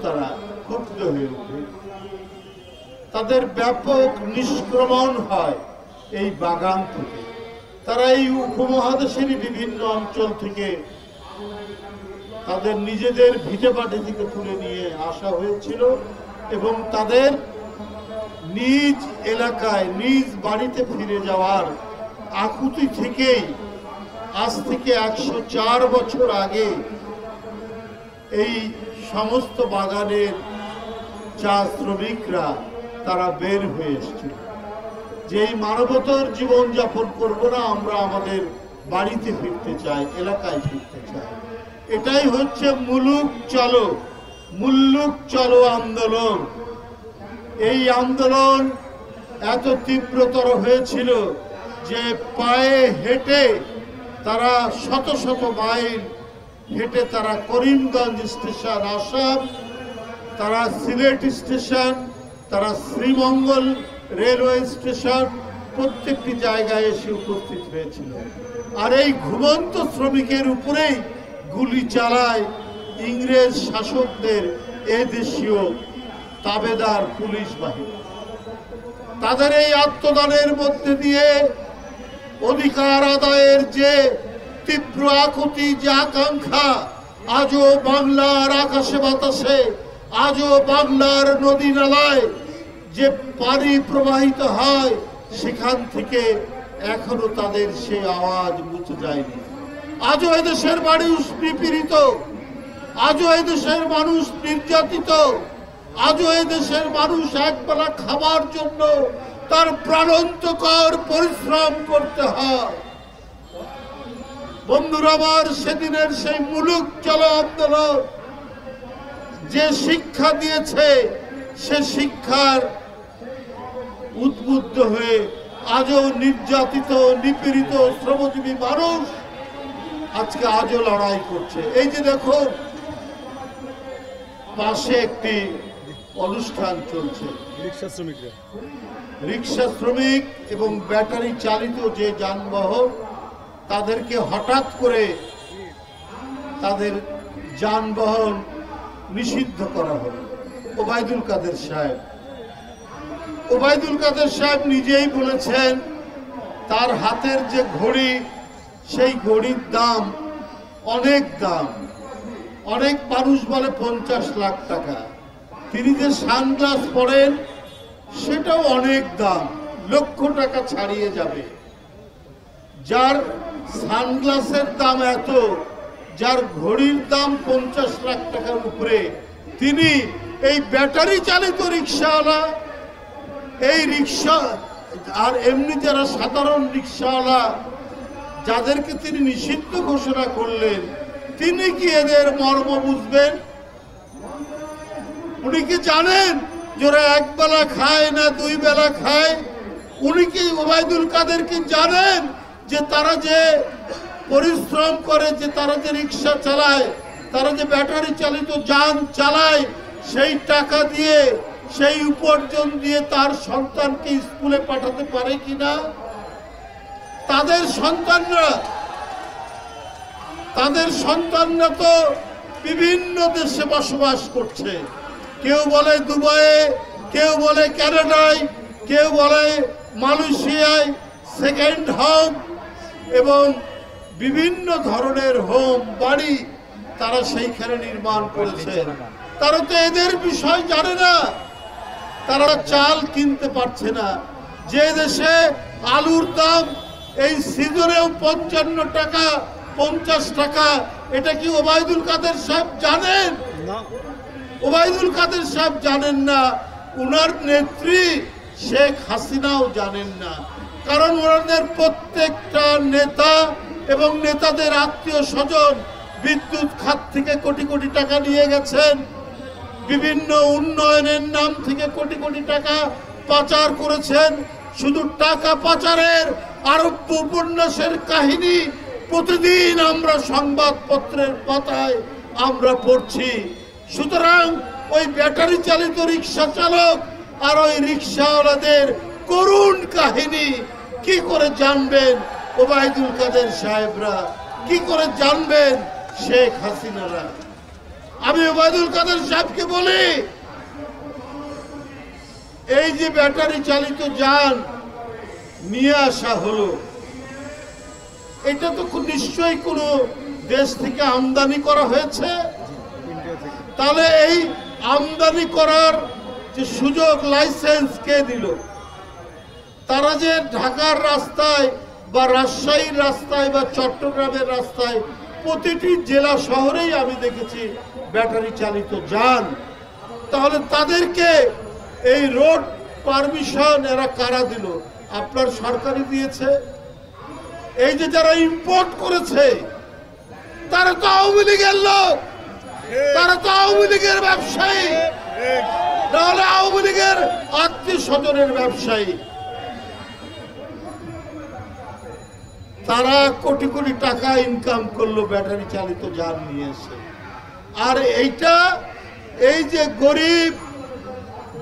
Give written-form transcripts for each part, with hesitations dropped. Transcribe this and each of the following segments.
তারা ক্ষুব্ধ হয়ে ওঠে। তাদের ব্যাপক নিষ্ক্রমণ হয় এই বাগান থেকে। তারা এই উপমহাদেশের বিভিন্ন অঞ্চল থেকে তাদের নিজেদের ভিটেমাটি থেকে তুলে নিয়ে আসা হয়েছিল এবং তাদের নিজ এলাকায় নিজ বাড়িতে ফিরে যাওয়ার আকুতি থেকেই আজ থেকে 104 বছর আগে এই সমস্ত বাগানের চা শ্রমিকরা তারা বের হয়ে এসেছিল যে এই মানবতার জীবন যাপন করবো না, আমরা আমাদের বাড়িতে ফিরতে চাই, এলাকায় ফিরতে চাই। এটাই হচ্ছে মুল্লুক চলো আন্দোলন। এই আন্দোলন এত তীব্রতর হয়েছিল যে পায়ে হেঁটে তারা শত শত মাইল হেঁটে তারা করিমগঞ্জ স্টেশন আসাম, তারা সিলেট স্টেশন, তারা শ্রীমঙ্গল রেলওয়ে স্টেশন প্রত্যেকটি জায়গায় এসে উপস্থিত হয়েছিল। আর এই ঘুমন্ত শ্রমিকের উপরেই গুলি চালায় ইংরেজ শাসকদের এদেশীয় তাবেদার পুলিশ বাহিনী। তাদের এই আত্মদানের মধ্যে দিয়ে অধিকার আদায়ের যে তীব্র আকুতি, যে আকাঙ্ক্ষা, আজও বাংলার আকাশে বাতাসে, আজও বাংলার নদী নালায় যে পানি প্রবাহিত হয়, সেখান থেকে এখনো তাদের সে আওয়াজ মুছে যায়নি। আজও এদেশের মানুষ নিপীড়িত, আজও এদেশের মানুষ নির্যাতিত, আজও এদেশের মানুষ একবেলা খাবার জন্য তার প্রাণান্তকর পরিশ্রম করতে হয়। বন্ধুরা আমার, সেদিনের সেই মুলুক চলো আন্দোলন যে শিক্ষা দিয়েছে, সে শিক্ষার উদ্বুদ্ধ হয়ে আজও নির্যাতিত নিপীড়িত শ্রমজীবী মানুষ আজকে আজও লড়াই করছে। এই যে দেখুন পাশে একটি অনুষ্ঠান চলছে, রিক্সা শ্রমিক এবং ব্যাটারি চালিত যে যানবাহন, তাদেরকে হঠাৎ করে তাদের যানবাহন নিষিদ্ধ করা হলো। ওবায়দুল কাদের সাহেব নিজেই বলেছেন তার হাতের যে ঘড়ি, সেই ঘড়ির দাম অনেক দাম, অনেক মানুষ বলে 50 লাখ টাকা। তিনি যে সানগ্লাস পরেন সেটাও অনেক দাম, লক্ষ টাকা ছাড়িয়ে যাবে। যার সানগ্লাসের দাম এত, যার ঘড়ির দাম 50 লাখ টাকার উপরে, তিনি এই ব্যাটারি চালিত রিক্সাওয়ালা, এই রিক্সা আর এমনি যারা সাধারণ রিক্সাওয়ালা যাদেরকে তিনি নিষিদ্ধ ঘোষণা করলেন, তিনি কি এদের মর্ম বুঝবেন? উনি কি জানেন যারা একবেলা খায় না 2 বেলা খায়? উনি কি ওবায়দুল কাদের কি জানেন যে তারা যে পরিশ্রম করে, যে তারা যে রিক্সা চালায়, তারা যে ব্যাটারি চালিত যান চালায়, সেই টাকা দিয়ে, সেই উপার্জন দিয়ে তার সন্তানকে স্কুলে পাঠাতে পারে কিনা? তাদের সন্তানরা তো বিভিন্ন দেশে বসবাস করছে। কেউ বলে দুবাইয়ে, কেউ বলে কানাডায়, কেউ বলে মালয়েশিয়ায় সেকেন্ড হোম, এবং বিভিন্ন ধরনের হোম বাড়ি তারা সেইখানে নির্মাণ করেছে। তারা তো এদের বিষয় জানে না। তারা চাল কিনতে পারছে না। যে দেশে আলুর দাম এই সিজনেও 55 টাকা 50 টাকা, এটা কি ওবায়দুল কাদের সাহেব জানেন? ওবায়দুল কাদের সাহেব জানেন না, উনার নেত্রী শেখ হাসিনাও জানেন না। কারণ ওনাদের প্রত্যেকটা নেতা এবং নেতাদের আত্মীয় স্বজন বিদ্যুৎ খাত থেকে কোটি কোটি টাকা নিয়ে গেছেন, বিভিন্ন উন্নয়নের নাম থেকে কোটি কোটি টাকা পাচার করেছেন। শুধু টাকা পাচারের আরব্য উপন্যাসের কাহিনী প্রতিদিন আমরা সংবাদপত্রের পাতায় আমরা পড়ছি। সুতরাং ওই ব্যাটারি চালিত রিক্সা চালক আর ওই রিক্সাওয়ালাদের করুণ কাহিনী কি করে জানবেন ওবায়দুল কাদের সাহেবরা? কি করে জানবেন শেখ হাসিনারা? আমি ওবায়দুল কাদের সাহেবকে বলি, এই যে ব্যাটারি চালিত যান নিয়ে আসা হলো, এটা তো নিশ্চয়ই কোনো দেশ থেকে আমদানি করা হয়েছে। তাহলে এই আমদানি করার যে সুযোগ, লাইসেন্স কে দিল? তারা যে ঢাকার রাস্তায় বা রাজশাহীর রাস্তায় বা চট্টগ্রামের রাস্তায় প্রতিটি জেলা শহরেই আমি দেখেছি ব্যাটারি চালিত যান। তাহলে তাদেরকে এই রোড পারমিশন এরা কারা দিল? আপনার সরকারই দিয়েছে। এই যে যারা ইম্পোর্ট করেছে তারা তো আওয়ামী লীগের লোক, তারা তো আওয়ামী লীগের ব্যবসায়ী, তাহলে আওয়ামী লীগের আত্মীয় স্বজনের ব্যবসায়ী। তারা কোটি কোটি টাকা ইনকাম করলো ব্যাটারি চালিত যান নিয়ে এসে। আর এইটা, এই যে গরিব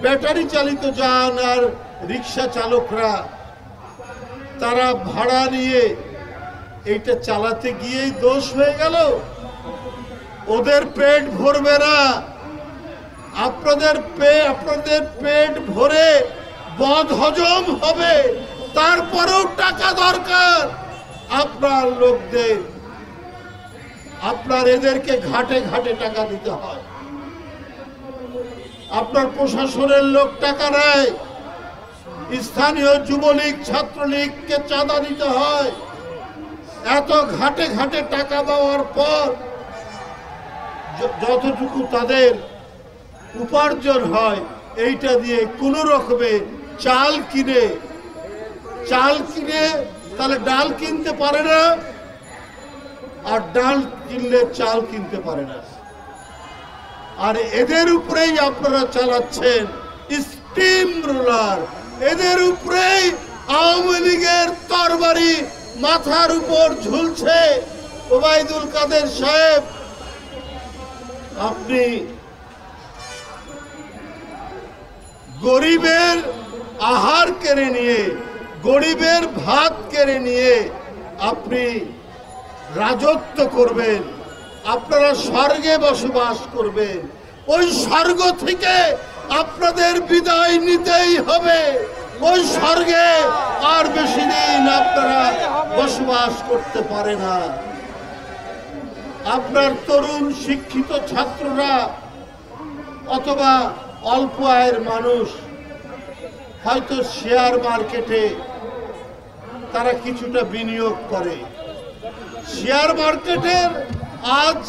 ব্যাটারি চালিত যান আর রিক্সা চালকরা, তারা ভাড়া নিয়ে এইটা চালাতে গিয়েই দোষ হয়ে গেল। ওদের পেট ভরবে না, আপনাদের পেট ভরে বদ হজম হবে, তারপরেও টাকা দরকার আপনার লোকদের। আপনার এদেরকে ঘাটে ঘাটে টাকা দিতে হয়, আপনার প্রশাসনের লোক টাকা নেয়, স্থানীয় যুবলীগ ছাত্রলীগকে চাঁদা দিতে হয়। এত ঘাটে ঘাটে টাকা দেওয়ার পর যতটুকু তাদের উপার্জন হয়, এইটা দিয়ে কোন রকমে চাল কিনে তাহলে ডাল কিনতে পারে না, আর ডাল কিনলে চাল কিনতে পারে না। আর এদের উপরেই আপনারা চালাচ্ছেন স্টিম রোলার, এদের উপরেই আওয়ামী লীগের তরবারি মাথার উপর ঝুলছে। ওবায়দুল কাদের সাহেব, আপনি গরিবের আহার কেড়ে নিয়ে, গরিবের ভাত কেড়ে নিয়ে আপনি রাজত্ব করবেন, আপনারা স্বর্গে বসবাস করবেন। ওই স্বর্গ থেকে আপনাদের বিদায় নিতেই হবে। ওই স্বর্গে আর বেশি দিন আপনারা বসবাস করতে পারে না। আপনার তরুণ শিক্ষিত ছাত্ররা অথবা অল্প আয়ের মানুষ হয়তো শেয়ার মার্কেটে তারা কিছুটা বিনিয়োগ করে। শেয়ার মার্কেটের আজ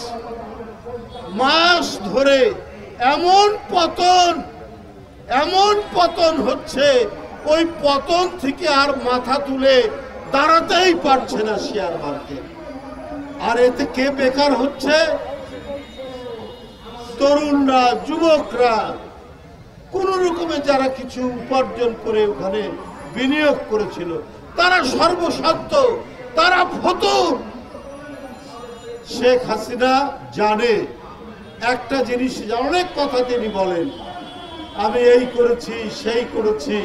মাস ধরে এমন পতন হচ্ছে, ওই পতন থেকে আর মাথা তুলে দাঁড়াতেই পারছে না শেয়ার মার্কেট। আর এতে কে বেকার হচ্ছে? তরুণরা, যুবকরা, কোন রকমে যারা কিছু উপার্জন করে ওখানে বিনিয়োগ করেছিল, তারা সর্বস্বার্থ, তারা ফতুর। শেখ হাসিনা জানে একটা জিনিস, অনেক কথা তিনি বলেন, আমি এই করেছি, সেই করেছি,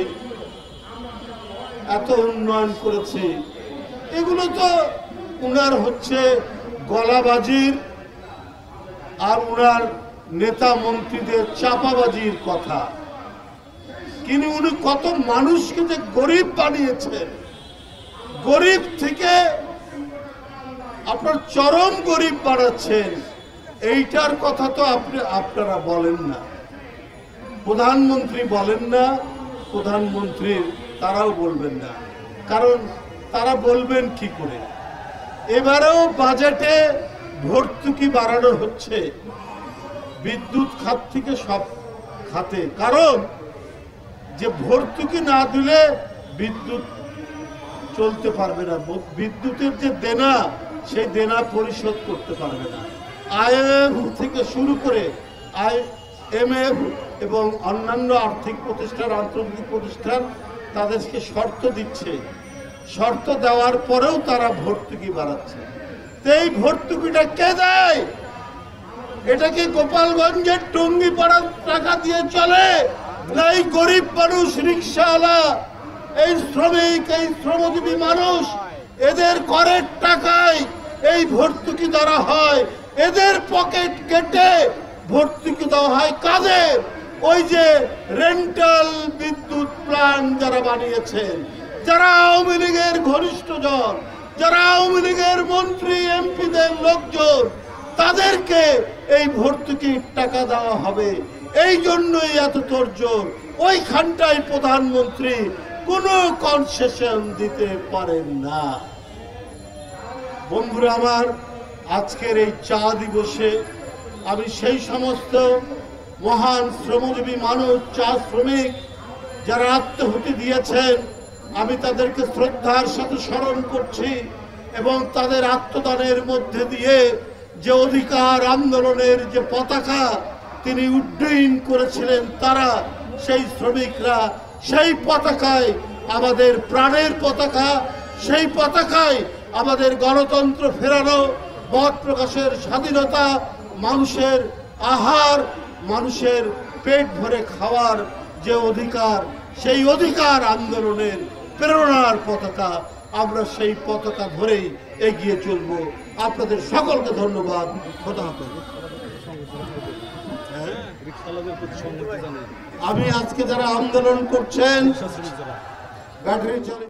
এত উন্নয়ন করেছি। এগুলো তো উনার হচ্ছে গলাবাজির আর উনার নেতা মন্ত্রীদের চাপাবাজির কথা। কিন্তু উনি কত মানুষকে যে গরিব বানিয়েছেন, গরিব থেকে আপনার চরম গরিব বানাচ্ছেন, এইটার কথা তো আপনারা বলেন না, প্রধানমন্ত্রী বলেন না, প্রধানমন্ত্রীর তারাও বলবেন না। কারণ তারা বলবেন কি করে? এবারেও বাজেটে ভর্তুকি বাড়ানো হচ্ছে বিদ্যুৎ খাত থেকে সব খাতে। কারণ যে ভর্তুকি না দিলে বিদ্যুৎ চলতে পারবে না, বিদ্যুতের যে দেনা, সেই দেনা পরিশোধ করতে পারবে না। IMF থেকে শুরু করে IMF এবং অন্যান্য আর্থিক প্রতিষ্ঠান, আন্তর্জাতিক প্রতিষ্ঠান তাদেরকে শর্ত দিচ্ছে, শর্ত দেওয়ার পরেও তারা ভর্তুকি বাড়াচ্ছে। তো এই ভর্তুকিটা কে দেয়? এটা কি গোপালগঞ্জের টঙ্গি পাড়ার টাকা দিয়ে চলে? না এই গরিব মানুষ, রিক্সাওয়ালা, এই শ্রমিক, এই শ্রমজীবী মানুষ, এদের করের টাকায় এই ভর্তুকি দ্বারা হয়। এদের পকেট কেটে ভর্তুকি দেওয়া হয় কাদের? ওই যে রেন্টাল বিদ্যুৎ প্ল্যান্ট যারা বানিয়েছেন, যারা আওয়ামী লীগের ঘনিষ্ঠজন, যারা আওয়ামী লীগের মন্ত্রী এমপিদের লোকজন, তাদেরকে এই ভর্তুকির টাকা দেওয়া হবে। এই জন্যই এত তোড়জোড়। ওইখানটায় প্রধানমন্ত্রী কোনো কনসেশন দিতে পারেন না। বন্ধুরা আমার, আজকের এই চা দিবসে আমি সেই সমস্ত মহান শ্রমজীবী মানুষ, চা শ্রমিক যারা আত্মাহুতি দিয়েছেন, আমি তাদেরকে শ্রদ্ধার সাথে স্মরণ করছি এবং তাদের আত্মদানের মধ্যে দিয়ে যে অধিকার আন্দোলনের যে পতাকা তিনি উড্ডয়ন করেছিলেন, তারা সেই শ্রমিকরা সেই পতাকায় আমাদের প্রাণের পতাকা, সেই পতাকায় আমাদের গণতন্ত্র ফেরানো, মত প্রকাশের স্বাধীনতা, মানুষের আহার, মানুষের পেট ভরে খাওয়ার যে অধিকার, সেই অধিকার আন্দোলনের প্রেরণার পতাকা। আমরা সেই পতাকা ধরেই এগিয়ে চলব। আপনাদের সকলকে ধন্যবাদ। খোদা হাফেজ। আমি আজকে যারা আন্দোলন করছেন ব্যাটারি চালিত